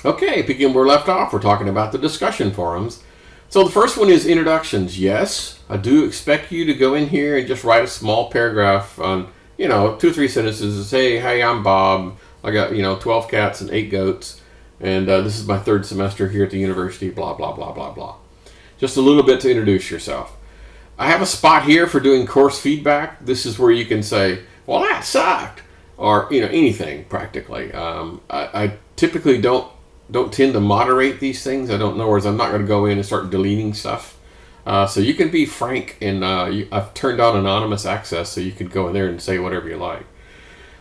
Okay, begin where we left off. We're talking about the discussion forums. So the first one is introductions. Yes, I do expect you to go in here and just write a small paragraph on, 2 or 3 sentences and say, hey, I'm Bob. I got, 12 cats and 8 goats. And this is my 3rd semester here at the university, blah, blah, blah, blah, blah. Just a little bit to introduce yourself. I have a spot here for doing course feedback. This is where you can say, well, that sucked. Or, anything practically. I typically don't tend to moderate these things. I don't know, whereas I'm not going to go in and start deleting stuff. So you can be frank, and I've turned on anonymous access, so you can go in there and say whatever you like.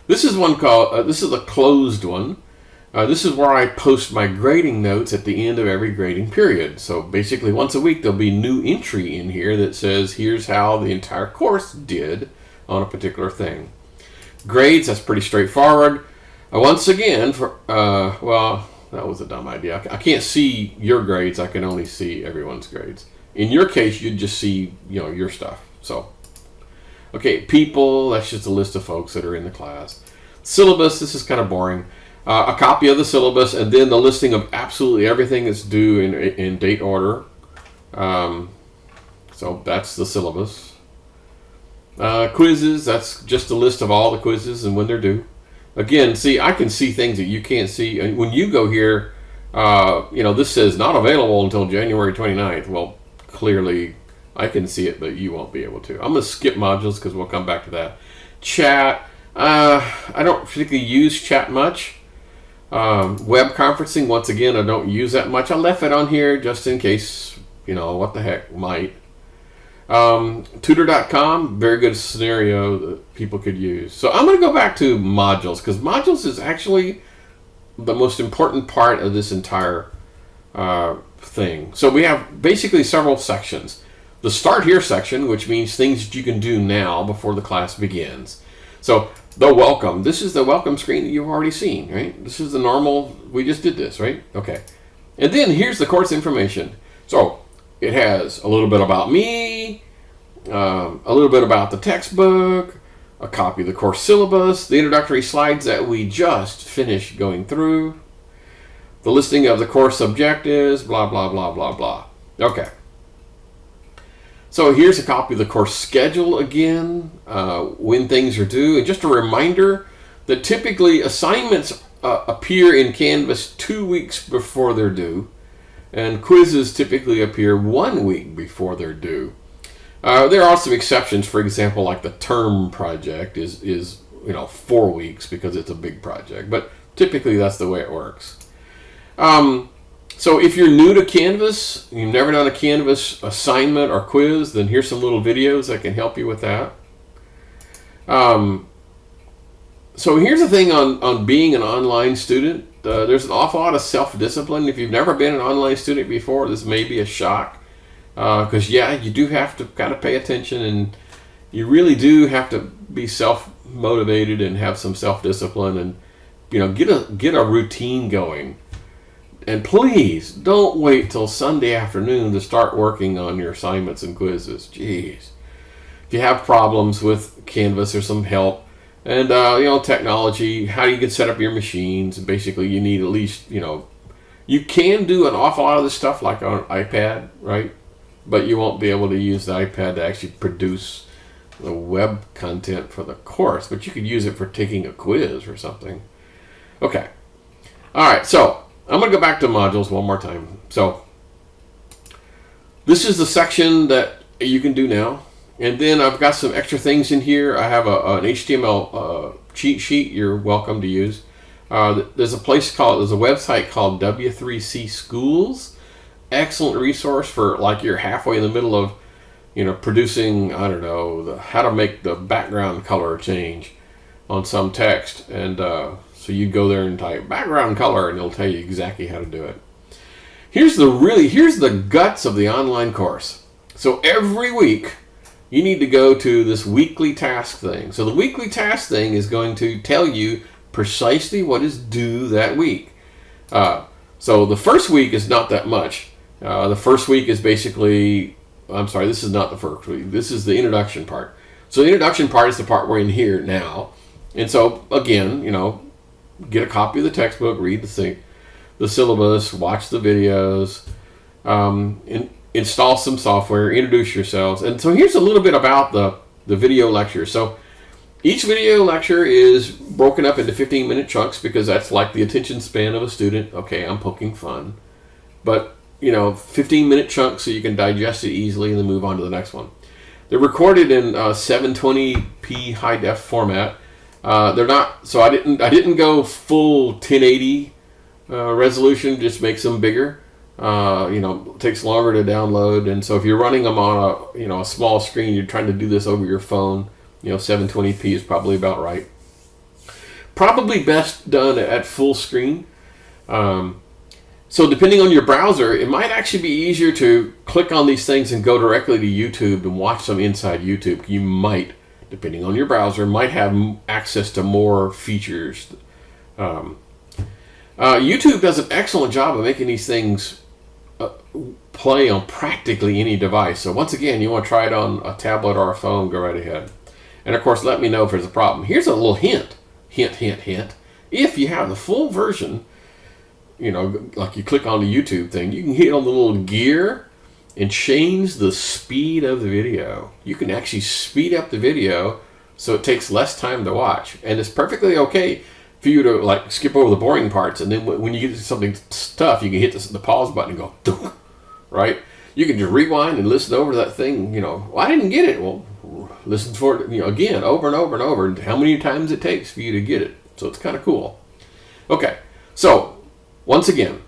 This is one called, this is a closed one. This is where I post my grading notes at the end of every grading period. So basically once a week there'll be new entry in here that says here's how the entire course did on a particular thing. Grades, that's pretty straightforward. Once again, well, that was a dumb idea. I can't see your grades. I can only see everyone's grades. In your case, you'd just see, your stuff. So, okay, people, that's just a list of folks that are in the class. Syllabus, this is kind of boring. A copy of the syllabus, and then the listing of absolutely everything that's due in date order. So that's the syllabus. Quizzes, that's just a list of all the quizzes and when they're due. Again, see, I can see things that you can't see. And when you go here, this says not available until January 29th. Well, clearly I can see it, but you won't be able to. I'm going to skip modules because we'll come back to that. Chat, I don't particularly use chat much. Web conferencing, once again, I don't use that much. I left it on here just in case, what the heck might. Tutor.com, very good scenario that people could use. So I'm going to go back to modules, because modules is actually the most important part of this entire thing. So we have basically several sections. The Start Here section, which means things that you can do now before the class begins. So the welcome, this is the welcome screen that you've already seen, right? This is the normal, we just did this, right? Okay. And then here's the course information. So it has a little bit about me, a little bit about the textbook, a copy of the course syllabus, the introductory slides that we just finished going through, the listing of the course objectives, blah, blah, blah, blah, blah. Okay. So here's a copy of the course schedule again, when things are due. And just a reminder that typically assignments appear in Canvas 2 weeks before they're due. And quizzes typically appear 1 week before they're due. There are some exceptions. For example, like the term project is 4 weeks because it's a big project. But typically that's the way it works. So if you're new to Canvas, you've never done a Canvas assignment or quiz, then here's some little videos that can help you with that. So here's the thing on being an online student. There's an awful lot of self-discipline. If you've never been an online student before, this may be a shock. Because, you do have to kind of pay attention, and you really do have to be self-motivated and have some self-discipline and, get a routine going. And please, don't wait till Sunday afternoon to start working on your assignments and quizzes. Jeez. If you have problems with Canvas, there's some help. And, technology, how you can set up your machines. Basically, you need at least, you can do an awful lot of this stuff like on an iPad, right? But you won't be able to use the iPad to actually produce the web content for the course. But you could use it for taking a quiz or something. Okay. All right, so I'm going to go back to modules one more time. So this is the section that you can do now. And then I've got some extra things in here. I have an HTML cheat sheet you're welcome to use. There's a website called W3C Schools. Excellent resource for like you're halfway in the middle of, producing, I don't know, how to make the background color change on some text. And so you go there and type background color and it'll tell you exactly how to do it. Here's the guts of the online course. So every week you need to go to this weekly task thing. So the weekly task thing is going to tell you precisely what is due that week. So the first week is not that much. The first week is basically, this is not the first week. This is the introduction part. So the introduction part is the part we're in here now. And so, again, get a copy of the textbook, read the thing. the syllabus, watch the videos, install some software, introduce yourselves. And so here's a little bit about the video lecture. So each video lecture is broken up into 15-minute chunks because that's like the attention span of a student. Okay, I'm poking fun. But, 15-minute chunks so you can digest it easily and then move on to the next one. They're recorded in 720p high def format. They're not, so I didn't go full 1080 resolution, just makes them bigger. It takes longer to download, and so if you're running them on a small screen, you're trying to do this over your phone, 720p is probably about right. Probably best done at full screen. So depending on your browser, it might actually be easier to click on these things and go directly to YouTube and watch them inside YouTube. You might, depending on your browser, might have access to more features. YouTube does an excellent job of making these things play on practically any device. So once again, you want to try it on a tablet or a phone, go right ahead. And of course, let me know if there's a problem. Here's a little hint. Hint. If you have the full version, like you click on the YouTube thing, you can hit on the little gear and change the speed of the video. You can actually speed up the video so it takes less time to watch. And it's perfectly okay for you to skip over the boring parts, and then when you get to something tough, you can hit the pause button and go, dunk, right? You can just rewind and listen over that thing. Well, I didn't get it. Well, listen for it, again, over and over and over, and how many times it takes for you to get it. So it's kind of cool. Okay, so once again,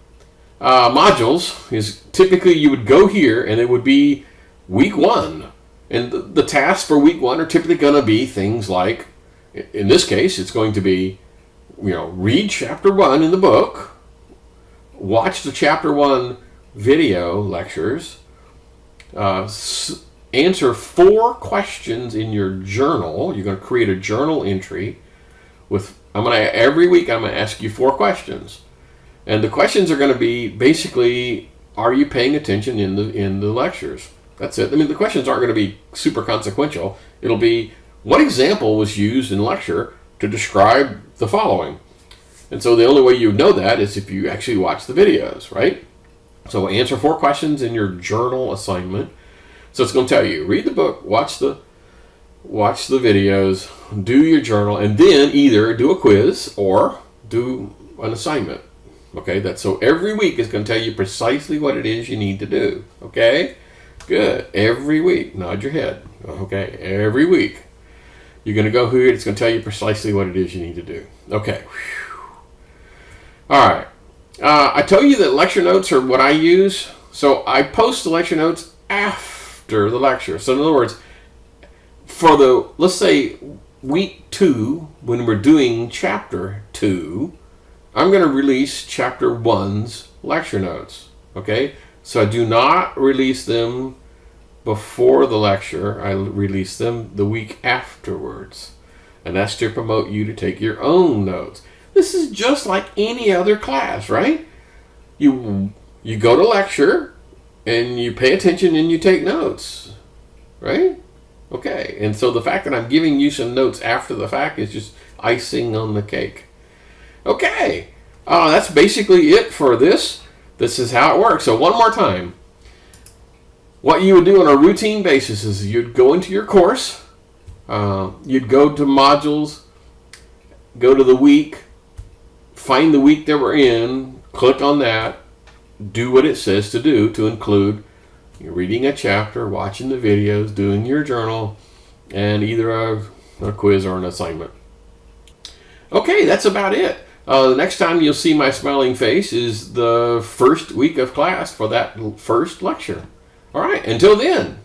modules is typically you would go here, and it would be week 1, and the tasks for week 1 are typically going to be things like, in this case, it's going to be read chapter 1 in the book, watch the chapter 1 video lectures, answer 4 questions in your journal. You're going to create a journal entry every week I'm going to ask you 4 questions. And the questions are going to be basically, are you paying attention in the lectures? That's it. The questions aren't going to be super consequential. It'll be, what example was used in lecture to describe the following? And so the only way you know that is if you actually watch the videos, right? So answer 4 questions in your journal assignment. So it's going to tell you, read the book, watch the videos, do your journal, and then either do a quiz or do an assignment. Okay, so every week is going to tell you precisely what it is you need to do. Okay, good. Every week, nod your head. Okay, every week. You're going to go here, it's going to tell you precisely what it is you need to do. Okay. All right. I tell you that lecture notes are what I use. So I post the lecture notes after the lecture. So in other words, for let's say week 2, when we're doing chapter 2, I'm going to release chapter 1's lecture notes. Okay? So I do not release them before the lecture. I release them the week afterwards. And that's to promote you to take your own notes. This is just like any other class, right? You go to lecture and you pay attention and you take notes, right? Okay, and so the fact that I'm giving you some notes after the fact is just icing on the cake. Okay, that's basically it for this. This is how it works. So one more time. What you would do on a routine basis is you'd go into your course, you'd go to modules, go to the week, find the week that we're in, click on that, do what it says to do to include reading a chapter, watching the videos, doing your journal, and either a quiz or an assignment. Okay, that's about it. The next time you'll see my smiling face is the first week of class for that first lecture. All right, until then.